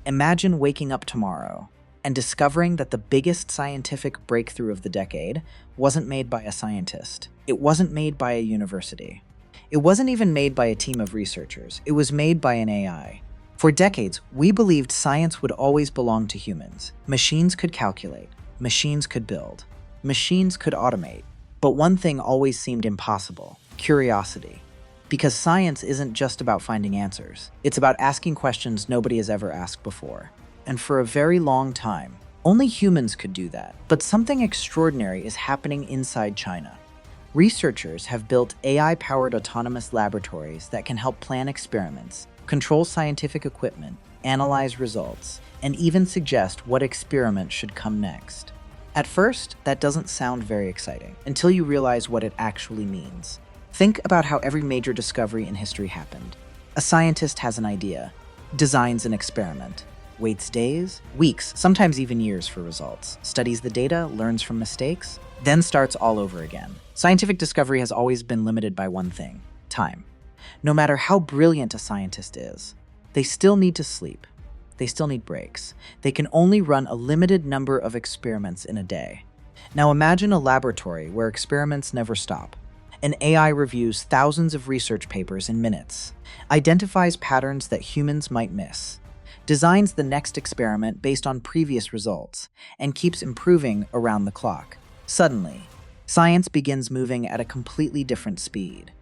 Imagine waking up tomorrow and discovering that the biggest scientific breakthrough of the decade wasn't made by a scientist. It wasn't made by a university. It wasn't even made by a team of researchers. It was made by an AI. For decades, we believed science would always belong to humans. Machines could calculate. Machines could build. Machines could automate. But one thing always seemed impossible: curiosity. Because science isn't just about finding answers. It's about asking questions nobody has ever asked before. And for a very long time, only humans could do that. But something extraordinary is happening inside China. Researchers have built AI-powered autonomous laboratories that can help plan experiments, control scientific equipment, analyze results, and even suggest what experiment should come next. At first, that doesn't sound very exciting until you realize what it actually means. Think about how every major discovery in history happened. A scientist has an idea, designs an experiment, waits days, weeks, sometimes even years for results, studies the data, learns from mistakes, then starts all over again. Scientific discovery has always been limited by one thing: time. No matter how brilliant a scientist is, they still need to sleep. They still need breaks. They can only run a limited number of experiments in a day. Now imagine a laboratory where experiments never stop. An AI reviews thousands of research papers in minutes, identifies patterns that humans might miss, designs the next experiment based on previous results, and keeps improving around the clock. Suddenly, science begins moving at a completely different speed.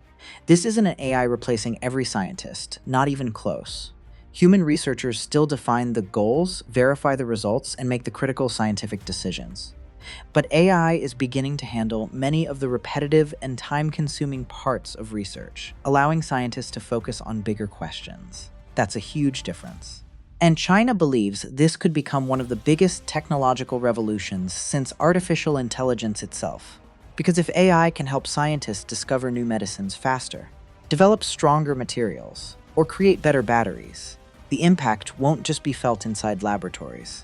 This isn't an AI replacing every scientist, not even close. Human researchers still define the goals, verify the results, and make the critical scientific decisions. But AI is beginning to handle many of the repetitive and time-consuming parts of research, allowing scientists to focus on bigger questions. That's a huge difference. And China believes this could become one of the biggest technological revolutions since artificial intelligence itself. Because if AI can help scientists discover new medicines faster, develop stronger materials, or create better batteries, the impact won't just be felt inside laboratories.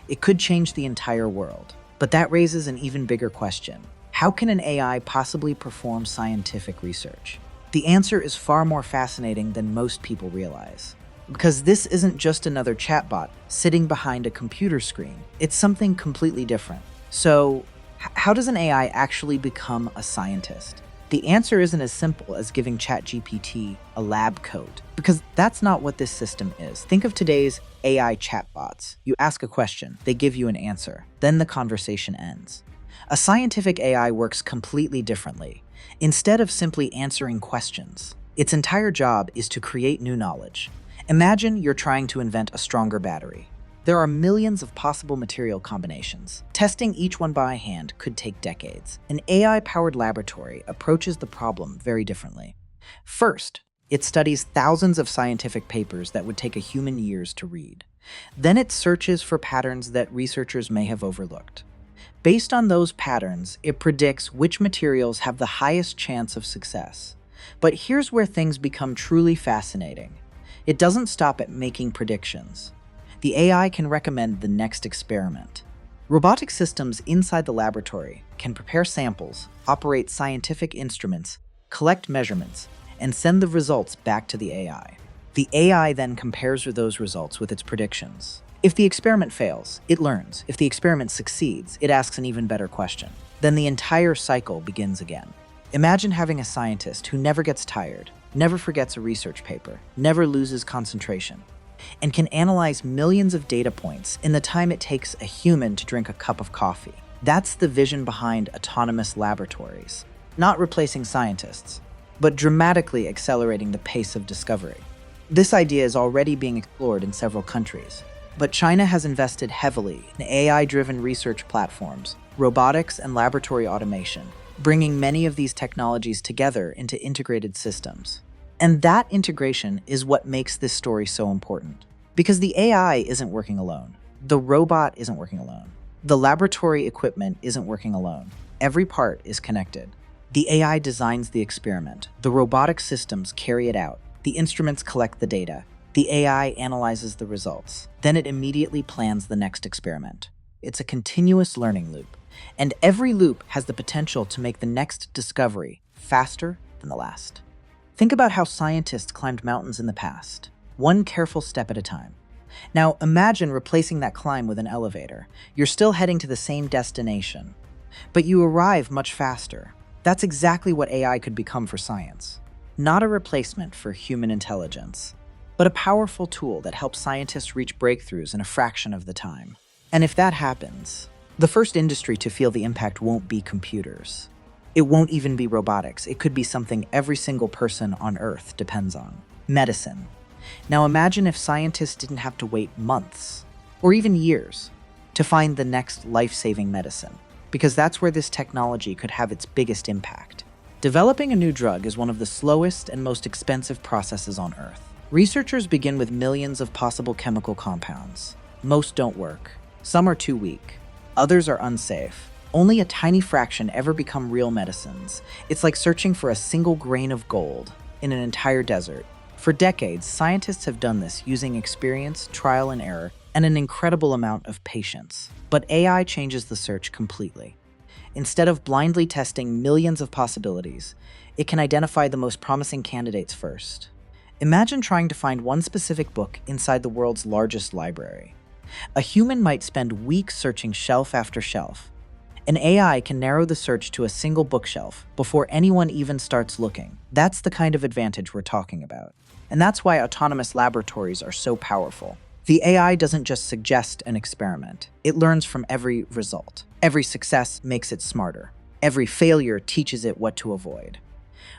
It could change the entire world. But that raises an even bigger question. How can an AI possibly perform scientific research? The answer is far more fascinating than most people realize. Because this isn't just another chatbot sitting behind a computer screen. It's something completely different. So, how does an AI actually become a scientist? The answer isn't as simple as giving ChatGPT a lab coat, because that's not what this system is. Think of today's AI chatbots. You ask a question, they give you an answer, then the conversation ends. A scientific AI works completely differently. Instead of simply answering questions, its entire job is to create new knowledge. Imagine you're trying to invent a stronger battery. There are millions of possible material combinations. Testing each one by hand could take decades. An AI-powered laboratory approaches the problem very differently. First, it studies thousands of scientific papers that would take a human years to read. Then it searches for patterns that researchers may have overlooked. Based on those patterns, it predicts which materials have the highest chance of success. But here's where things become truly fascinating. It doesn't stop at making predictions. The AI can recommend the next experiment. Robotic systems inside the laboratory can prepare samples, operate scientific instruments, collect measurements, and send the results back to the AI. The AI then compares those results with its predictions. If the experiment fails, it learns. If the experiment succeeds, it asks an even better question. Then the entire cycle begins again. Imagine having a scientist who never gets tired, never forgets a research paper, never loses concentration, and can analyze millions of data points in the time it takes a human to drink a cup of coffee. That's the vision behind autonomous laboratories. Not replacing scientists, but dramatically accelerating the pace of discovery. This idea is already being explored in several countries, but China has invested heavily in AI-driven research platforms, robotics, and laboratory automation, bringing many of these technologies together into integrated systems. And that integration is what makes this story so important. Because the AI isn't working alone. The robot isn't working alone. The laboratory equipment isn't working alone. Every part is connected. The AI designs the experiment. The robotic systems carry it out. The instruments collect the data. The AI analyzes the results. Then it immediately plans the next experiment. It's a continuous learning loop. And every loop has the potential to make the next discovery faster than the last. Think about how scientists climbed mountains in the past, one careful step at a time. Now imagine replacing that climb with an elevator. You're still heading to the same destination, but you arrive much faster. That's exactly what AI could become for science. Not a replacement for human intelligence, but a powerful tool that helps scientists reach breakthroughs in a fraction of the time. And if that happens, the first industry to feel the impact won't be computers. It won't even be robotics. It could be something every single person on Earth depends on. Medicine. Now imagine if scientists didn't have to wait months, or even years, to find the next life-saving medicine, because that's where this technology could have its biggest impact. Developing a new drug is one of the slowest and most expensive processes on Earth. Researchers begin with millions of possible chemical compounds. Most don't work. Some are too weak. Others are unsafe. Only a tiny fraction ever become real medicines. It's like searching for a single grain of gold in an entire desert. For decades, scientists have done this using experience, trial and error, and an incredible amount of patience. But AI changes the search completely. Instead of blindly testing millions of possibilities, it can identify the most promising candidates first. Imagine trying to find one specific book inside the world's largest library. A human might spend weeks searching shelf after shelf. An AI can narrow the search to a single bookshelf before anyone even starts looking. That's the kind of advantage we're talking about. And that's why autonomous laboratories are so powerful. The AI doesn't just suggest an experiment. It learns from every result. Every success makes it smarter. Every failure teaches it what to avoid.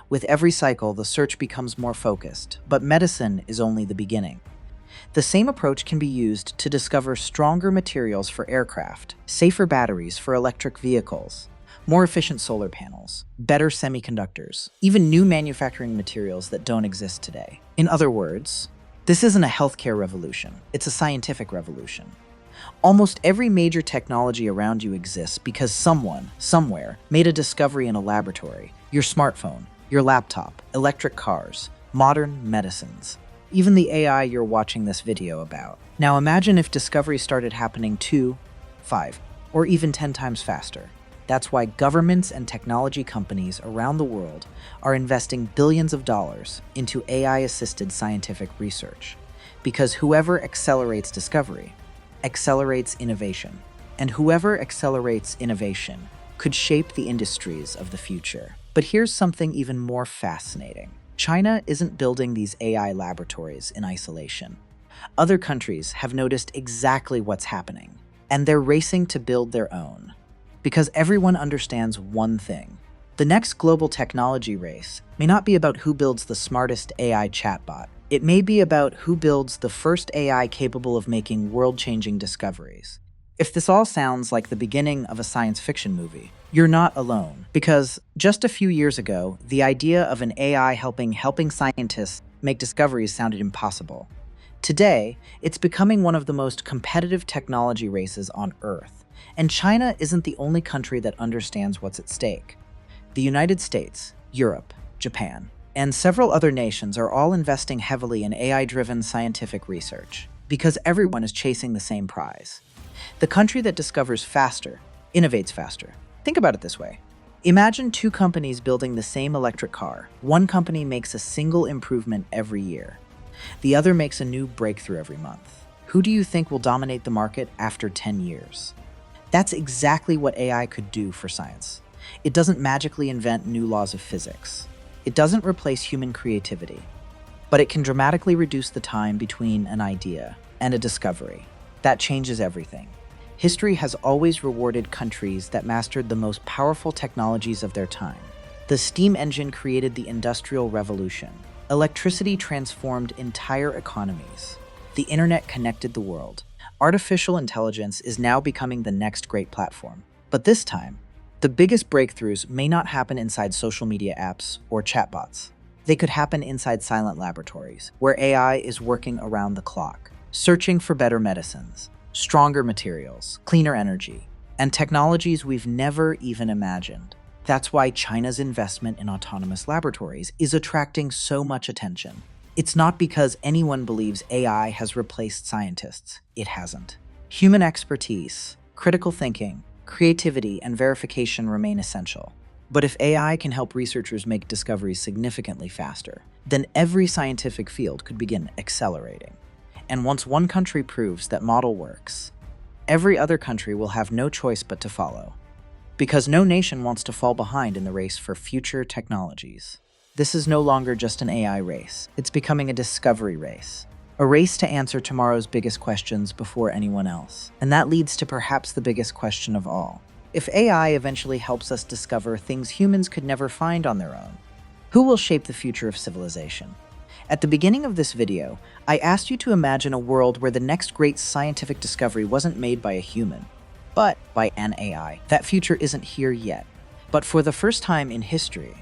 With every cycle, the search becomes more focused, but medicine is only the beginning. The same approach can be used to discover stronger materials for aircraft, safer batteries for electric vehicles, more efficient solar panels, better semiconductors, even new manufacturing materials that don't exist today. In other words, this isn't a healthcare revolution, it's a scientific revolution. Almost every major technology around you exists because someone, somewhere, made a discovery in a laboratory. Your smartphone, your laptop, electric cars, modern medicines. Even the AI you're watching this video about. Now imagine if discovery started happening 2, 5, or even 10 times faster. That's why governments and technology companies around the world are investing billions of dollars into AI-assisted scientific research. Because whoever accelerates discovery, accelerates innovation. And whoever accelerates innovation could shape the industries of the future. But here's something even more fascinating. China isn't building these AI laboratories in isolation. Other countries have noticed exactly what's happening, and they're racing to build their own. Because everyone understands one thing. The next global technology race may not be about who builds the smartest AI chatbot. It may be about who builds the first AI capable of making world-changing discoveries. If this all sounds like the beginning of a science fiction movie, you're not alone. Because just a few years ago, the idea of an AI helping scientists make discoveries sounded impossible. Today, it's becoming one of the most competitive technology races on Earth. And China isn't the only country that understands what's at stake. The United States, Europe, Japan, and several other nations are all investing heavily in AI-driven scientific research. Because everyone is chasing the same prize. The country that discovers faster, innovates faster. Think about it this way. Imagine two companies building the same electric car. One company makes a single improvement every year. The other makes a new breakthrough every month. Who do you think will dominate the market after 10 years? That's exactly what AI could do for science. It doesn't magically invent new laws of physics. It doesn't replace human creativity. But it can dramatically reduce the time between an idea and a discovery. That changes everything. History has always rewarded countries that mastered the most powerful technologies of their time. The steam engine created the Industrial Revolution. Electricity transformed entire economies. The internet connected the world. Artificial intelligence is now becoming the next great platform. But this time, the biggest breakthroughs may not happen inside social media apps or chatbots. They could happen inside silent laboratories, where AI is working around the clock, searching for better medicines, stronger materials, cleaner energy, and technologies we've never even imagined. That's why China's investment in autonomous laboratories is attracting so much attention. It's not because anyone believes AI has replaced scientists. It hasn't. Human expertise, critical thinking, creativity, and verification remain essential. But if AI can help researchers make discoveries significantly faster, then every scientific field could begin accelerating. And once one country proves that model works, every other country will have no choice but to follow. Because no nation wants to fall behind in the race for future technologies. This is no longer just an AI race. It's becoming a discovery race. A race to answer tomorrow's biggest questions before anyone else. And that leads to perhaps the biggest question of all. If AI eventually helps us discover things humans could never find on their own, who will shape the future of civilization? At the beginning of this video, I asked you to imagine a world where the next great scientific discovery wasn't made by a human, but by an AI. That future isn't here yet. But for the first time in history,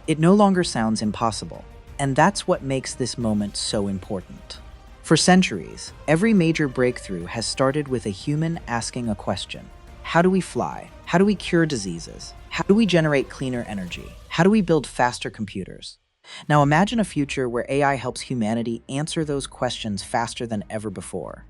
it no longer sounds impossible. And that's what makes this moment so important. For centuries, every major breakthrough has started with a human asking a question. How do we fly? How do we cure diseases? How do we generate cleaner energy? How do we build faster computers? Now imagine a future where AI helps humanity answer those questions faster than ever before.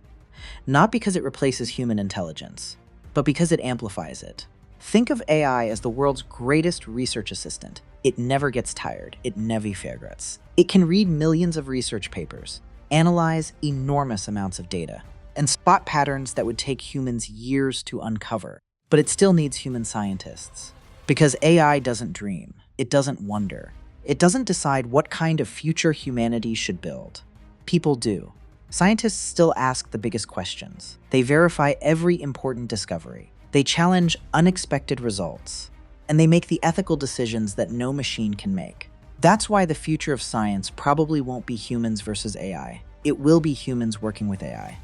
Not because it replaces human intelligence, but because it amplifies it. Think of AI as the world's greatest research assistant. It never gets tired. It never forgets. It can read millions of research papers, analyze enormous amounts of data, and spot patterns that would take humans years to uncover. But it still needs human scientists. Because AI doesn't dream. It doesn't wonder. It doesn't decide what kind of future humanity should build. People do. Scientists still ask the biggest questions. They verify every important discovery. They challenge unexpected results. And they make the ethical decisions that no machine can make. That's why the future of science probably won't be humans versus AI. It will be humans working with AI.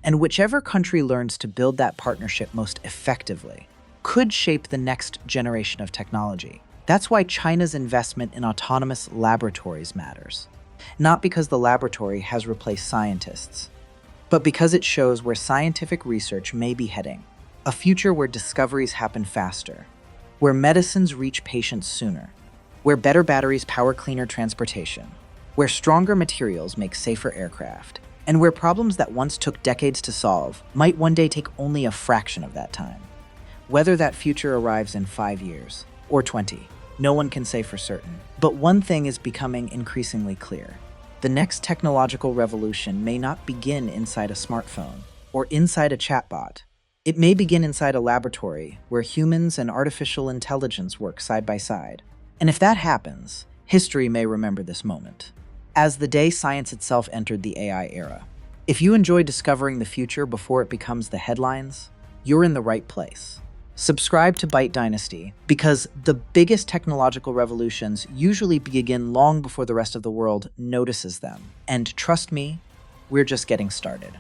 And whichever country learns to build that partnership most effectively could shape the next generation of technology. That's why China's investment in autonomous laboratories matters. Not because the laboratory has replaced scientists, but because it shows where scientific research may be heading. A future where discoveries happen faster, where medicines reach patients sooner, where better batteries power cleaner transportation, where stronger materials make safer aircraft, and where problems that once took decades to solve might one day take only a fraction of that time. Whether that future arrives in 5 years or 20, no one can say for certain. But one thing is becoming increasingly clear. The next technological revolution may not begin inside a smartphone or inside a chatbot. It may begin inside a laboratory where humans and artificial intelligence work side by side. And if that happens, history may remember this moment as the day science itself entered the AI era. If you enjoy discovering the future before it becomes the headlines, you're in the right place. Subscribe to Byte Dynasty because the biggest technological revolutions usually begin long before the rest of the world notices them. And trust me, we're just getting started.